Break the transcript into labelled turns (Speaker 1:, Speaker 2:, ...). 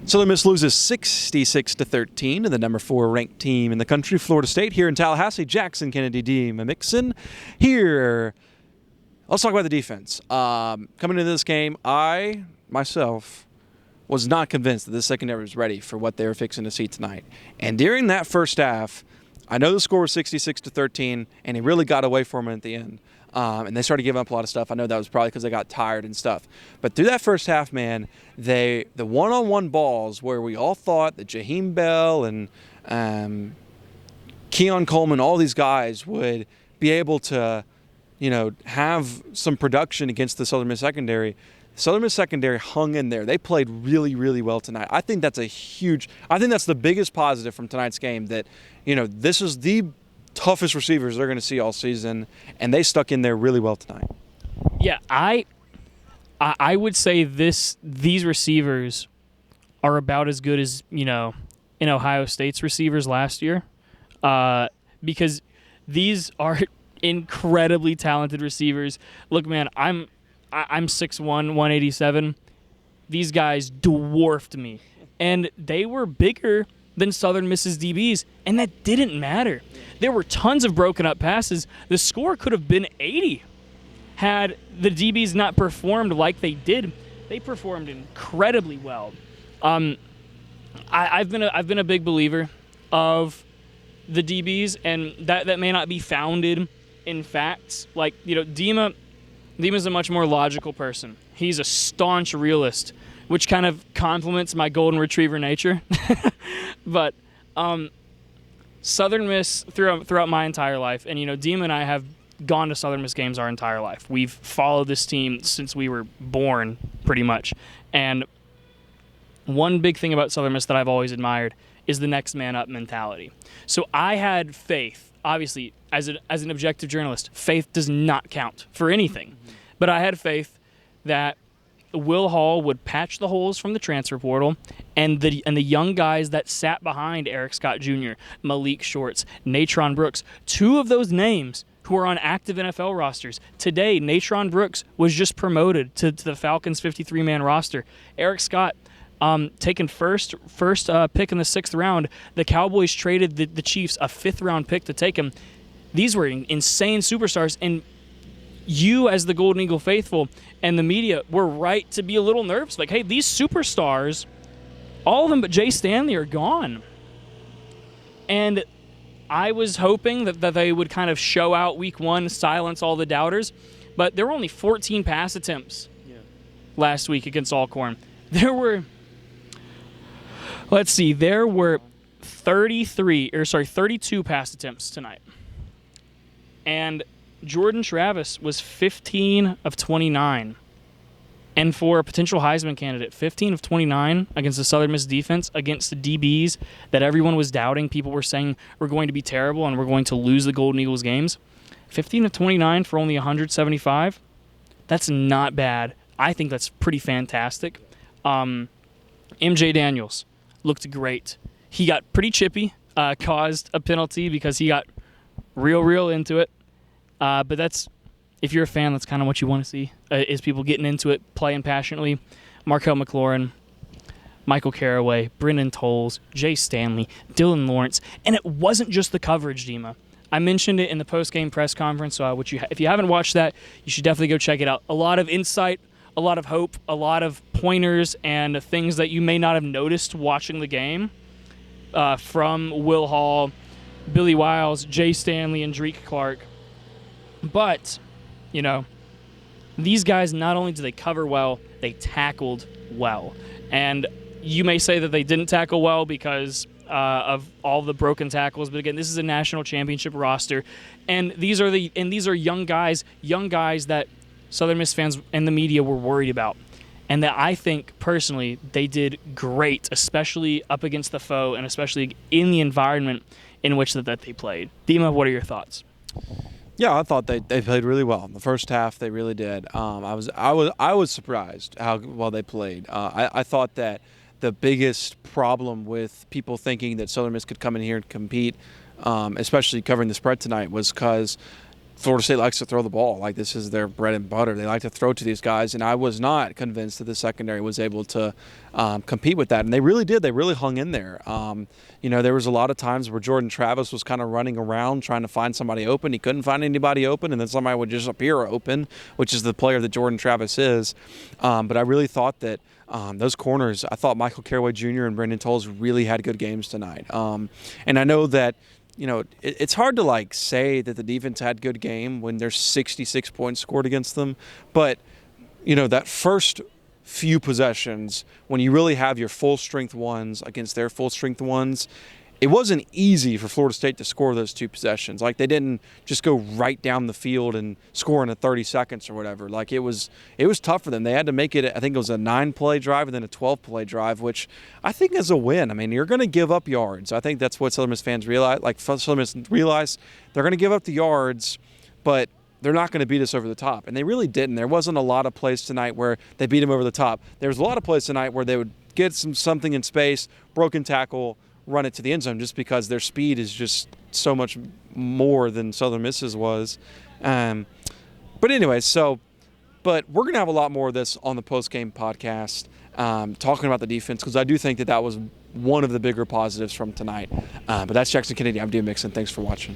Speaker 1: Southern Miss loses 66-13 to the number 4 ranked team in the country, Florida State, here in Tallahassee. Jackson, Kennedy, Dima, Mixon. Here, let's talk about the defense. Coming into this game, I, myself, was not convinced that this secondary was ready for what they were fixing to see tonight. And during that first half, I know the score was 66-13, and it really got away from them at the end. And they started giving up a lot of stuff. I know that was probably because they got tired and stuff. But through that first half, man, the one-on-one balls where we all thought that Jaheim Bell and Keon Coleman, all these guys would be able to, have some production against the Southern Miss secondary. Southern Miss secondary hung in there. They played really, really well tonight. I think that's the biggest positive from tonight's game, that, this is the toughest receivers they're going to see all season, and they stuck in there really well tonight.
Speaker 2: Yeah, I would say these receivers are about as good as, in Ohio State's receivers last year, because these are incredibly talented receivers. Look, man, I'm 6'1", 187. These guys dwarfed me, and they were bigger than Southern Miss's DBs, and that didn't matter. There were tons of broken up passes. The score could have been 80 had the DBs not performed like they did. They performed incredibly well. I've been a big believer of the DBs, and that may not be founded in facts. Like, Dima's a much more logical person. He's a staunch realist, which kind of complements my golden retriever nature. But Southern Miss, throughout my entire life, and Dima and I have gone to Southern Miss games our entire life. We've followed this team since we were born, pretty much. And one big thing about Southern Miss that I've always admired is the next man up mentality. So I had faith. Obviously, as an objective journalist, faith does not count for anything. But I had faith that Will Hall would patch the holes from the transfer portal, and the young guys that sat behind Eric Scott Jr., Malik Shorts, Natron Brooks, two of those names who are on active NFL rosters. Today, Natron Brooks was just promoted to the Falcons' 53-man roster. Eric Scott, taken first pick in the 6th round. The Cowboys traded the Chiefs a 5th-round pick to take him. These were insane superstars, and you, as the Golden Eagle faithful and the media, were right to be a little nervous. Like, hey, these superstars, all of them but Jay Stanley, are gone. And I was hoping that they would kind of show out week 1, silence all the doubters. But there were only 14 pass attempts last week against Alcorn. There were 32 pass attempts tonight. And Jordan Travis was 15 of 29. And for a potential Heisman candidate, 15 of 29 against the Southern Miss defense, against the DBs that everyone was doubting, people were saying were going to be terrible and we're going to lose the Golden Eagles games. 15 of 29 for only 175. That's not bad. I think that's pretty fantastic. MJ Daniels looked great. He got pretty chippy, caused a penalty because he got real into it. But that's, if you're a fan, that's kind of what you want to see, is people getting into it, playing passionately. Markel McLaurin, Michael Carraway, Brendan Tolles, Jay Stanley, Dylan Lawrence. And it wasn't just the coverage, Dima. I mentioned it in the post-game press conference, which if you haven't watched that, you should definitely go check it out. A lot of insight, a lot of hope, a lot of pointers and things that you may not have noticed watching the game from Will Hall, Billy Wiles, Jay Stanley, and Drake Clark. But, these guys, not only do they cover well, they tackled well. And you may say that they didn't tackle well because of all the broken tackles, but again, this is a national championship roster, and these are young guys that Southern Miss fans and the media were worried about, and that I think personally they did great, especially up against the foe, and especially in the environment in which that they played. Dima, what are your thoughts?
Speaker 1: Yeah, I thought they played really well. In the first half, they really did. I was surprised how well they played. I thought that the biggest problem with people thinking that Southern Miss could come in here and compete, especially covering the spread tonight, was because Florida State likes to throw the ball. Like, this is their bread and butter. They like to throw to these guys, and I was not convinced that the secondary was able to compete with that. And they really did. They really hung in there. There was a lot of times where Jordan Travis was kind of running around trying to find somebody open. He couldn't find anybody open, and then somebody would just appear open, which is the player that Jordan Travis is. But I really thought that those corners, I thought Michael Caraway Jr. and Brendan Tolles really had good games tonight. And I know that, it's hard to say that the defense had a good game when there's 66 points scored against them. But, that first few possessions, when you really have your full strength ones against their full strength ones, it wasn't easy for Florida State to score those two possessions. Like, they didn't just go right down the field and score in 30 seconds or whatever. Like, it was tough for them. They had to make it, I think it was a 9-play drive and then a 12-play drive, which I think is a win. I mean, you're going to give up yards. I think that's what Southern Miss fans realize. Southern Miss realize they're going to give up the yards, but they're not going to beat us over the top. And they really didn't. There wasn't a lot of plays tonight where they beat them over the top. There was a lot of plays tonight where they would get something in space, broken tackle, run it to the end zone, just because their speed is just so much more than Southern Miss's was. But anyway, but we're going to have a lot more of this on the post-game podcast, talking about the defense, because I do think that was one of the bigger positives from tonight. But that's Jackson Kennedy. I'm Dima Mixon. Thanks for watching.